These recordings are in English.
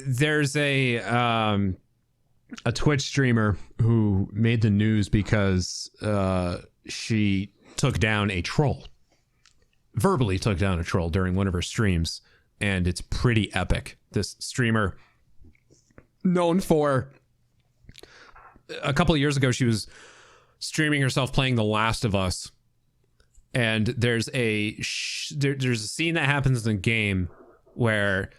there's a Twitch streamer who made the news because she took down a troll, verbally took down a troll during one of her streams, and it's pretty epic. This streamer, known for a couple of years ago, she was streaming herself playing The Last of Us, and there's a scene that happens in the game where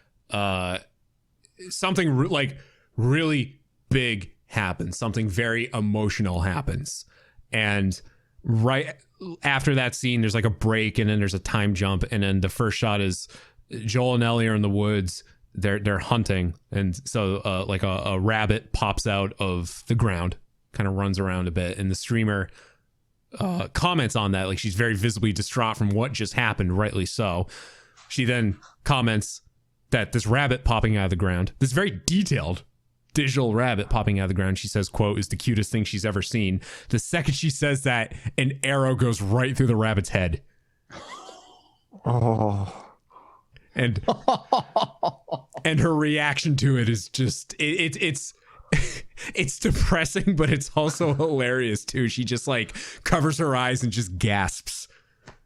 something like really big happens, something very emotional happens, and right after that scene there's like a break, and then there's a time jump, and then the first shot is Joel and Ellie are in the woods, they're hunting, and so like a rabbit pops out of the ground, kind of runs around a bit, and the streamer comments on that, like she's very visibly distraught from what just happened, rightly so. She then comments that this rabbit popping out of the ground, this very detailed digital rabbit popping out of the ground, she says, quote, is the cutest thing she's ever seen. The second she says that, an arrow goes right through the rabbit's head. Oh. And her reaction to it is just it's it's depressing, but it's also hilarious too. She just like covers her eyes and just gasps.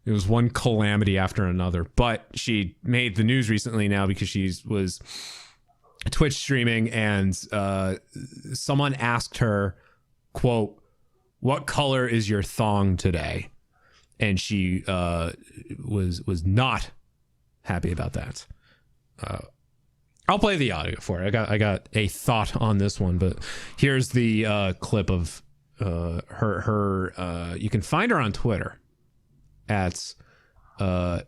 It was one calamity after another. But she made the news recently now because she was Twitch streaming, and someone asked her, quote, what color is your thong today? And she was not happy about that. I'll play the audio for it. I got a thought on this one, but here's the clip of her. You can find her on Twitter at and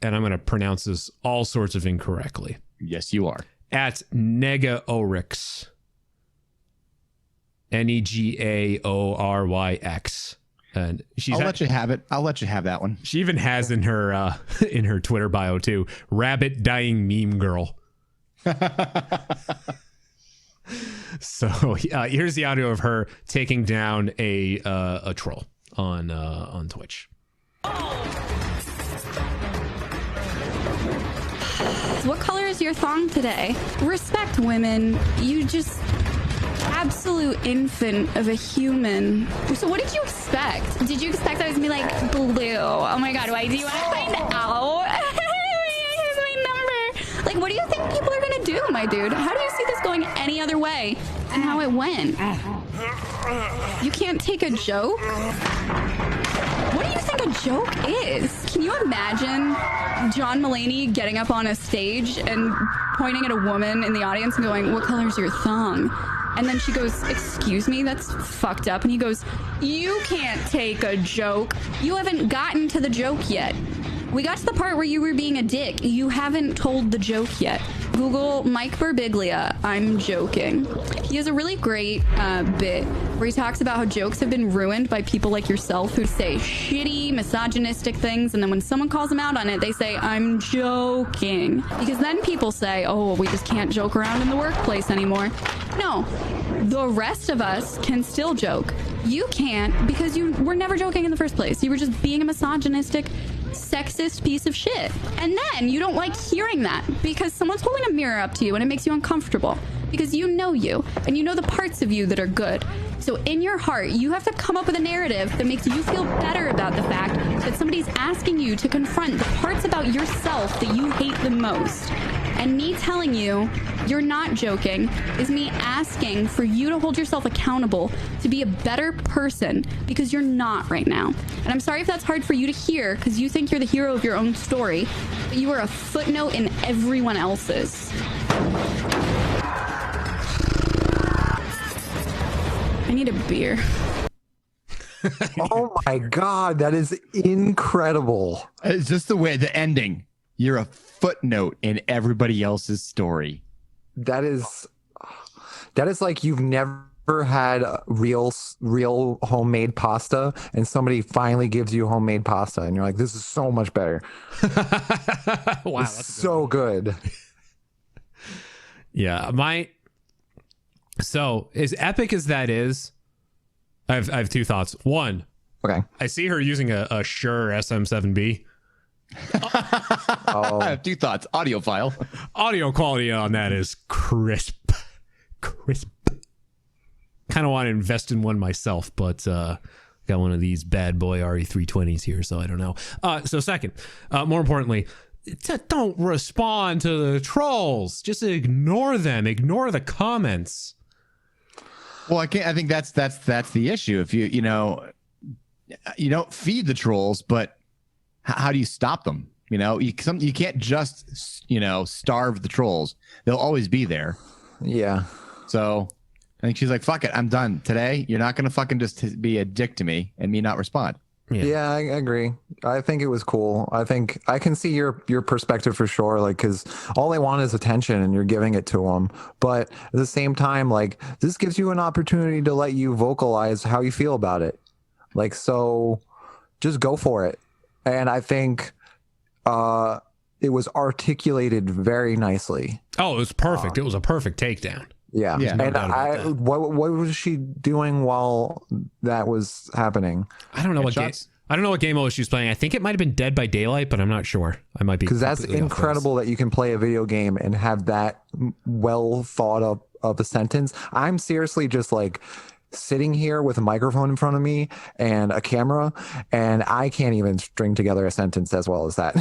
I'm going to pronounce this all sorts of incorrectly. Yes, you are. At negaoryx. Negaoryx. And I'll let you have it. I'll let you have that one. She even has in her Twitter bio too, rabbit dying meme girl. So here's the audio of her taking down a troll on Twitch. What color is your thong today? Respect women. You just absolute infant of a human. So what did you expect? Did you expect I was gonna be like blue? Oh my god, why do you want to find out? Here's my number. Like, what do you think people are gonna do, my dude? How do you see this going any other way? And how it went? You can't take a joke? What do you think a joke is? Can you imagine John Mulaney getting up on a stage and pointing at a woman in the audience and going, what color's your thong? And then she goes, excuse me, that's fucked up. And he goes, you can't take a joke. You haven't gotten to the joke yet. We got to the part where you were being a dick. You haven't told the joke yet. Google Mike Birbiglia, I'm joking. He has a really great bit where he talks about how jokes have been ruined by people like yourself who say shitty, misogynistic things, and then when someone calls them out on it, they say, I'm joking. Because then people say, oh, we just can't joke around in the workplace anymore. No, the rest of us can still joke. You can't because you were never joking in the first place. You were just being a misogynistic, sexist piece of shit. And then you don't like hearing that because someone's holding a mirror up to you and it makes you uncomfortable because you and you know the parts of you that are good. So in your heart, you have to come up with a narrative that makes you feel better about the fact that somebody's asking you to confront the parts about yourself that you hate the most. And me telling you you're not joking is me asking for you to hold yourself accountable to be a better person because you're not right now. And I'm sorry if that's hard for you to hear because you think you're the hero of your own story, but you are a footnote in everyone else's. I need a beer. Oh my God, that is incredible. It's just the way, the ending. You're a footnote in everybody else's story. That is like you've never had real homemade pasta and somebody finally gives you homemade pasta and you're like, this is so much better. Wow, that's so good. Yeah, so as epic as that is, I have two thoughts. One, okay, I see her using a Shure SM7B, I have two thoughts. Audio file. Audio quality on that is crisp. Crisp. Kind of want to invest in one myself, but got one of these bad boy RE320s here, so I don't know. So second, more importantly, don't respond to the trolls. Just ignore them. Ignore the comments. Well, I think that's the issue. If you don't feed the trolls, but how do you stop them? You can't just starve the trolls. They'll always be there. Yeah. So I think she's like, fuck it, I'm done. Today, you're not going to fucking just be a dick to me and me not respond. Yeah, I agree. I think it was cool. I think I can see your perspective for sure. Like, because all they want is attention, and you're giving it to them. But at the same time, like, this gives you an opportunity to let you vocalize how you feel about it. Like, so just go for it. And I think it was articulated very nicely. Oh, it was perfect. It was a perfect takedown. Yeah. Yeah. And what was she doing while that was happening? I don't know what game. Headshots? I don't know what game mode she was playing. I think it might have been Dead by Daylight, but I'm not sure. I might be, Because that's completely off base. incredible that you can play a video game and have that well thought up of a sentence. I'm seriously just like sitting here with a microphone in front of me and a camera, and I can't even string together a sentence as well as that.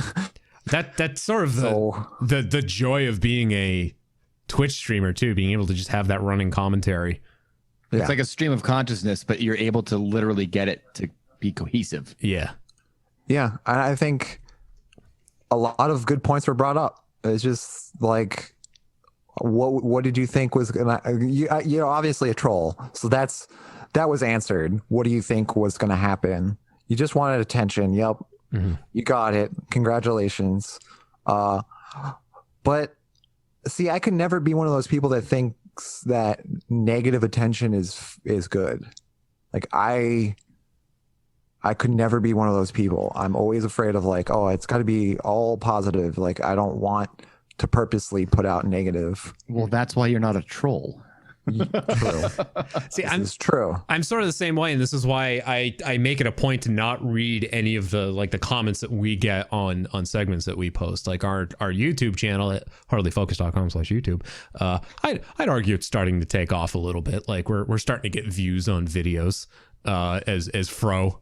That's sort of the joy of being a Twitch streamer too, being able to just have that running commentary. Yeah. It's like a stream of consciousness, but you're able to literally get it to be cohesive. Yeah. Yeah, I think a lot of good points were brought up. It's just like, what did you think was gonna? You're obviously a troll, so that was answered. What do you think was gonna happen? You just wanted attention. Yep, You got it. Congratulations. But see, I could never be one of those people that thinks that negative attention is good. Like I could never be one of those people. I'm always afraid of like, oh, it's got to be all positive. Like I don't want to purposely put out negative. Well, that's why you're not a troll. True. See, It's true. I'm sort of the same way, and this is why I make it a point to not read any of the comments that we get on segments that we post, like our YouTube channel at hardlyfocus.com/YouTube. I'd argue it's starting to take off a little bit. Like we're starting to get views on videos, as Fro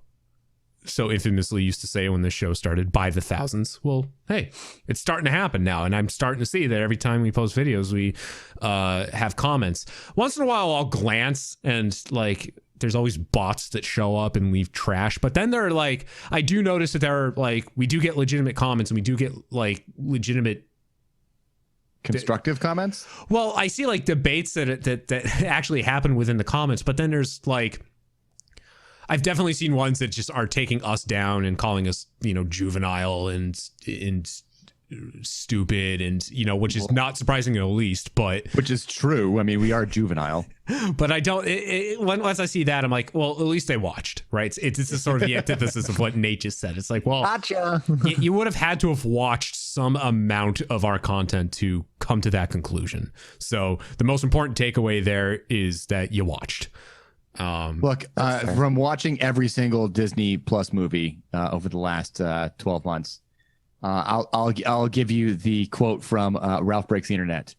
so infamously used to say when the show started, by the thousands. Well, hey, it's starting to happen now, and I'm starting to see that every time we post videos, we have comments. Once in a while, I'll glance, and like there's always bots that show up and leave trash. But then there are like, I do notice that there are like, we do get legitimate comments, and we do get like legitimate constructive comments. Well, I see like debates that actually happen within the comments, but then there's like, I've definitely seen ones that just are taking us down and calling us, juvenile and stupid, and which is not surprising in the least, but which is true. I mean, we are juvenile, but I don't. Once I see that, I'm like, well, at least they watched, right? It's a sort of the antithesis of what Nate just said. It's like, well, gotcha. you would have had to have watched some amount of our content to come to that conclusion. So the most important takeaway there is that you watched. Look, from watching every single Disney Plus movie over the last 12 months, I'll give you the quote from Ralph Breaks the Internet.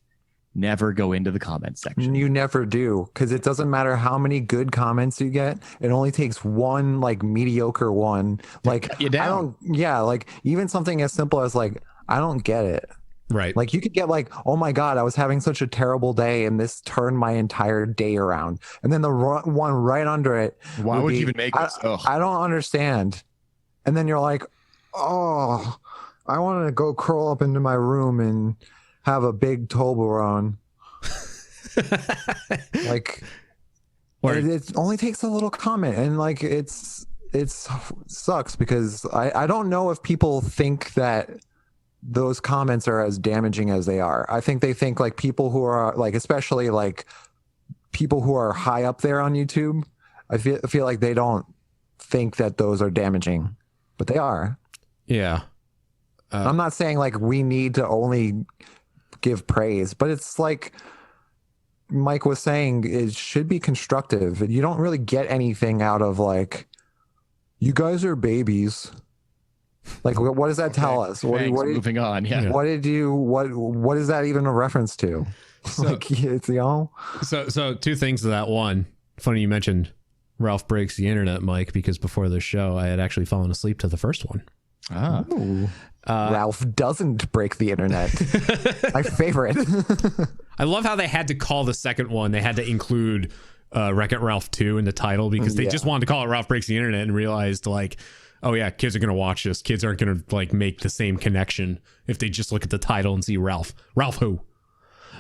Never go into the comments section. You never do, because it doesn't matter how many good comments you get. It only takes one like mediocre one. Like cut you down. Like even something as simple as like, I don't get it. Right. Like you could get like, oh my God, I was having such a terrible day and this turned my entire day around. And then the one right under it. Why would you even make this? I don't understand. And then you're like, oh, I want to go curl up into my room and have a big Toblerone. Like, it only takes a little comment, and like it sucks because I don't know if people think that those comments are as damaging as they are. I think they think like people who are like, especially like people who are high up there on YouTube, I feel like they don't think that those are damaging, but they are. Yeah. I'm not saying like we need to only give praise, but it's like Mike was saying, it should be constructive. You don't really get anything out of like, you guys are babies. Like, what does that tell us? Moving on. Yeah. What is that even a reference to? So, like, it's, so two things to that. One, funny you mentioned Ralph Breaks the Internet, Mike, because before this show, I had actually fallen asleep to the first one. Ralph doesn't break the internet. My favorite. I love how they had to call the second one. They had to include Wreck-It Ralph 2 in the title because they just wanted to call it Ralph Breaks the Internet and realized like, oh yeah, kids are going to watch this. Kids aren't going to like make the same connection if they just look at the title and see Ralph. Ralph who?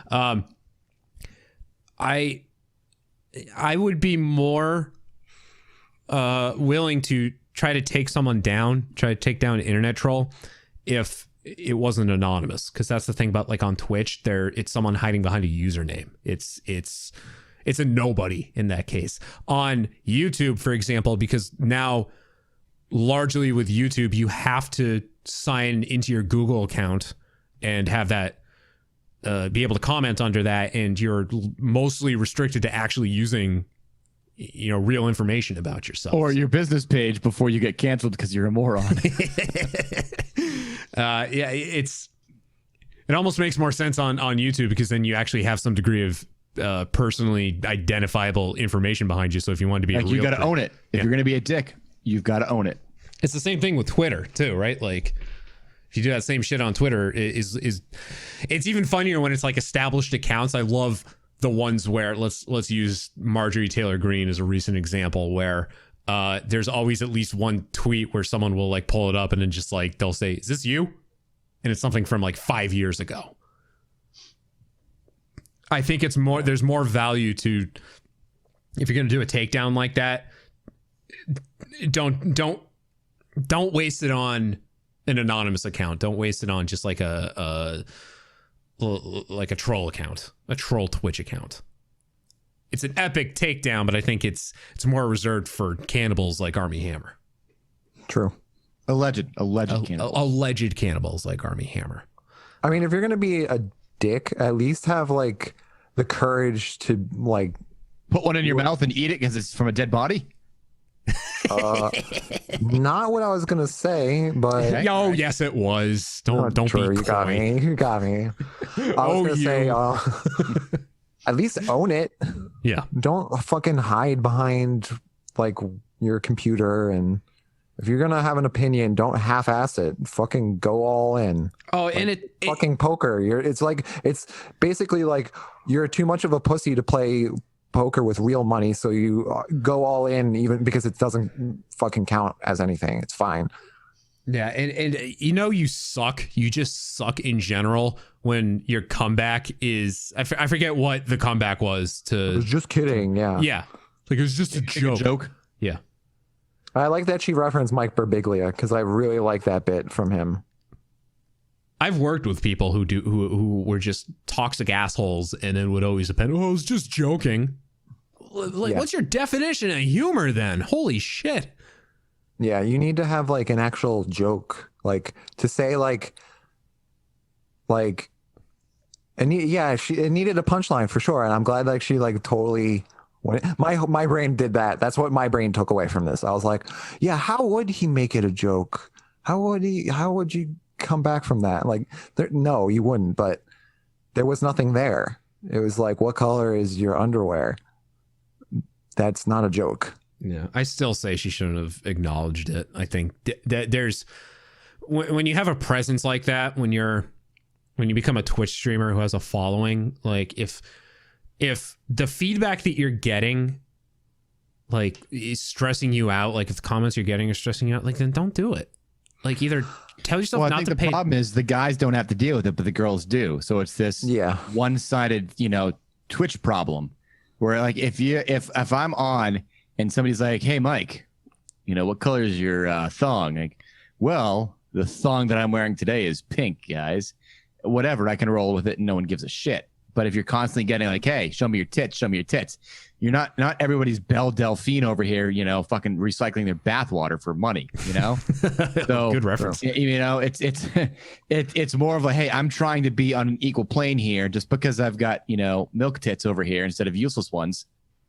I would be more willing to try to take someone down, try to take down an internet troll if it wasn't anonymous, because that's the thing about like on Twitch, it's someone hiding behind a username. It's a nobody in that case. On YouTube, for example, because now largely with YouTube, you have to sign into your Google account and have that be able to comment under that, and you're mostly restricted to actually using real information about yourself or your business page before you get canceled because you're a moron. It almost makes more sense on YouTube, because then you actually have some degree of personally identifiable information behind you. So if you want to be like, you got to own it. If you're going to be a dick, you've got to own it. It's the same thing with Twitter too, right? Like if you do that same shit on Twitter, it's even funnier when it's like established accounts. I love the ones where let's use Marjorie Taylor Greene as a recent example, where there's always at least one tweet where someone will like pull it up and then just like they'll say, "Is this you?" And it's something from like 5 years ago. I think there's more value to, if you're going to do a takedown like that, don't waste it on an anonymous account. Don't waste it on just like a troll account, a troll Twitch account. It's an epic takedown, but I think it's more reserved for cannibals like Armie Hammer. True. Alleged cannibals. Alleged cannibals like Armie Hammer. I mean, if you're going to be a dick, at least have like the courage to like put one in your mouth and eat it because it's from a dead body. Not what I was gonna say, but yes, it was. Don't true. be You got me. You got me. I was gonna say, at least own it. Yeah. Don't fucking hide behind like your computer, and if you're gonna have an opinion, don't half-ass it. Fucking go all in. Oh, like, and it fucking poker. It's basically like you're too much of a pussy to play poker with real money, so you go all in, even because it doesn't fucking count as anything. It's fine. Yeah, and you suck. You just suck in general when your comeback is. I forget what the comeback was to. I was just kidding. Yeah. Yeah. Like it was just a joke. Yeah. I like that she referenced Mike Birbiglia because I really like that bit from him. I've worked with people who were just toxic assholes and then would always depend, I was just joking. Like, what's your definition of humor then? Holy shit. Yeah, you need to have like an actual joke, like to say and it needed a punchline for sure. And I'm glad like she like totally my brain did that. That's what my brain took away from this. I was like, yeah, how would he make it a joke? How would you come back from that? Like, no, you wouldn't, but there was nothing there. It was like, what color is your underwear? That's not a joke. Yeah, I still say she shouldn't have acknowledged it. I think that there's when you have a presence like that, when you become a Twitch streamer who has a following, like if the feedback that you're getting like is stressing you out, like if the comments you're getting are stressing you out, like then don't do it. Like either tell yourself not to pay. The problem is the guys don't have to deal with it, but the girls do. So it's this one-sided, Twitch problem where like if I'm on and somebody's like, "Hey, Mike, what color is your thong?" Like, well, the thong that I'm wearing today is pink, guys. Whatever, I can roll with it and no one gives a shit. But if you're constantly getting like, "Hey, show me your tits, you're not everybody's Belle Delphine over here, fucking recycling their bathwater for money, So good reference. It's more of a, hey, I'm trying to be on an equal plane here. Just because I've got milk tits over here instead of useless ones,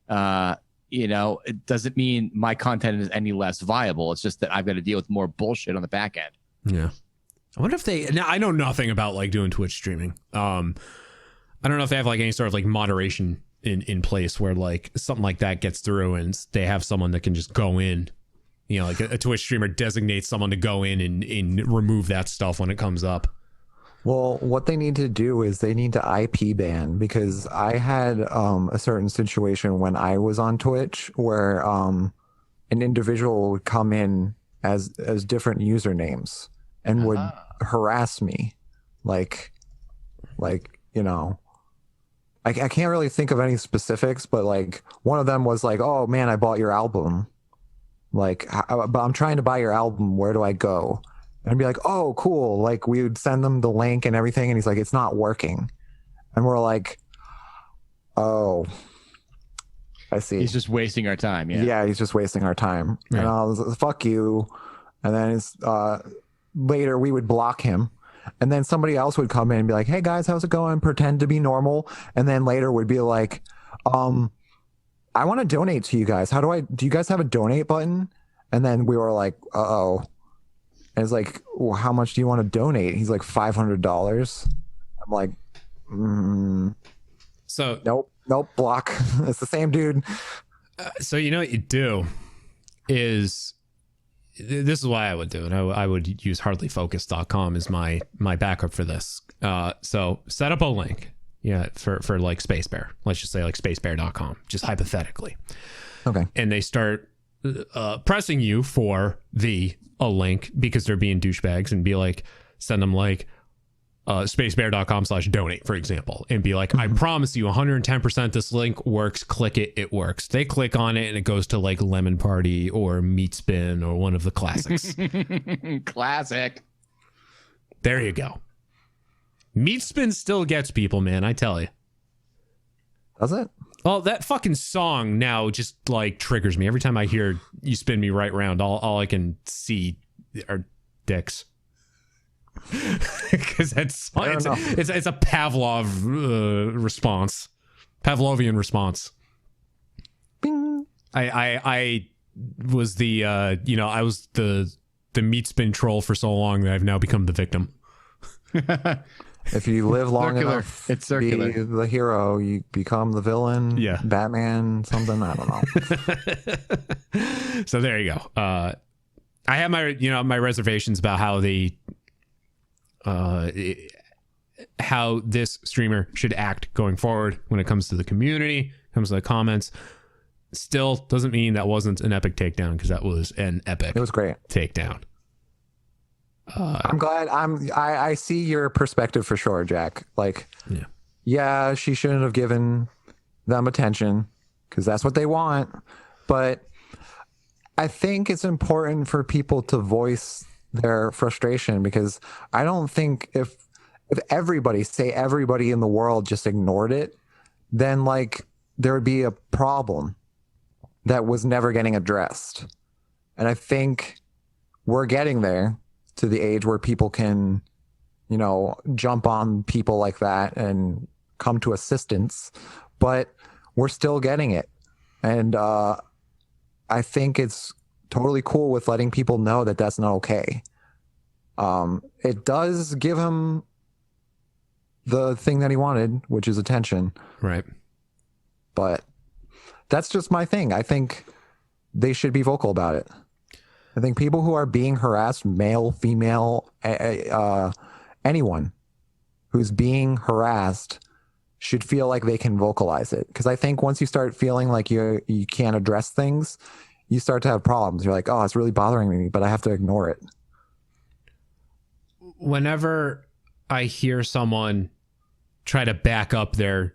it doesn't mean my content is any less viable. It's just that I've got to deal with more bullshit on the back end. Yeah. I wonder if now I know nothing about like doing Twitch streaming. I don't know if they have like any sort of like moderation in place where like something like that gets through and they have someone that can just go in, you know, like a Twitch streamer designates someone to go in and remove that stuff when it comes up. Well, what they need to do is they need to IP ban, because I had a certain situation when I was on Twitch where an individual would come in as different usernames and would harass me, like you know, I can't really think of any specifics, but like one of them was like, "Oh man, I bought your album. Like, but I'm trying to buy your album. Where do I go?" And I'd be like, "Oh, cool." Like we would send them the link and everything. And he's like, "It's not working." And we're like, "Oh, I see." He's just wasting our time. Yeah. Yeah, he's just wasting our time. Right. And I was like, "Fuck you." And then later we would block him. And then somebody else would come in and be like, "Hey guys, how's it going?" Pretend to be normal. And then later would be like, "I want to donate to you guys. Do you guys have a donate button?" And then we were like, "Uh-oh." And it's like, "Well, how much do you want to donate?" He's like, $500. I'm like, So nope, block. It's the same dude. So you know what you do is, this is why I would do it. I would use hardlyfocused.com as my backup for this. So set up a link, for like Space Bear. Let's just say like spacebear.com, just hypothetically. Okay. And they start pressing you for a link because they're being douchebags, and be like, send them like spacebear.com/donate, for example, and be like, "I promise you 110% this link works. Click it. It works." They click on it and it goes to like Lemon Party or Meat Spin or one of the classics. Classic. There you go. Meat Spin still gets people, man. I tell you. Does it? Well, that fucking song now just like triggers me. Every time I hear "You Spin Me Right Round," all I can see are dicks. Because it's a Pavlovian response. Bing. I was I was the meat spin troll for so long that I've now become the victim. If you live long enough, it's circular. Be the hero, you become the villain. Yeah, Batman, something. I don't know. So there you go. I have my reservations about how this streamer should act going forward when it comes to the community, comes to the comments. Still doesn't mean that wasn't an epic takedown, because that was an epic. It was great takedown. I'm glad. I see your perspective for sure, Jack. Like, yeah, she shouldn't have given them attention because that's what they want. But I think it's important for people to voice their frustration, because I don't think if everybody in the world just ignored it, then like there would be a problem that was never getting addressed. And I think we're getting there to the age where people can, jump on people like that and come to assistance, but we're still getting it. And I think it's totally cool with letting people know that that's not okay. It does give him the thing that he wanted, which is attention. Right. But that's just my thing. I think they should be vocal about it. I think people who are being harassed, male, female, anyone who's being harassed should feel like they can vocalize it. Because I think once you start feeling like you can't address things, you start to have problems. You're like, "Oh, it's really bothering me, but I have to ignore it." Whenever I hear someone try to back up their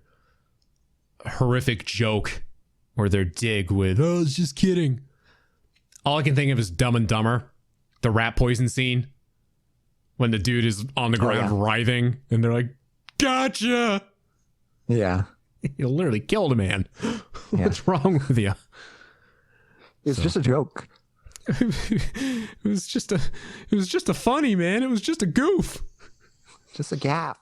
horrific joke or their dig with, "Oh, it's just kidding," all I can think of is Dumb and Dumber, the rat poison scene, when the dude is on the ground writhing and they're like, "Gotcha." Yeah. You literally killed a man. What's wrong with you? It's just a joke. It was just a funny, man. It was just a goof. Just a gaffe.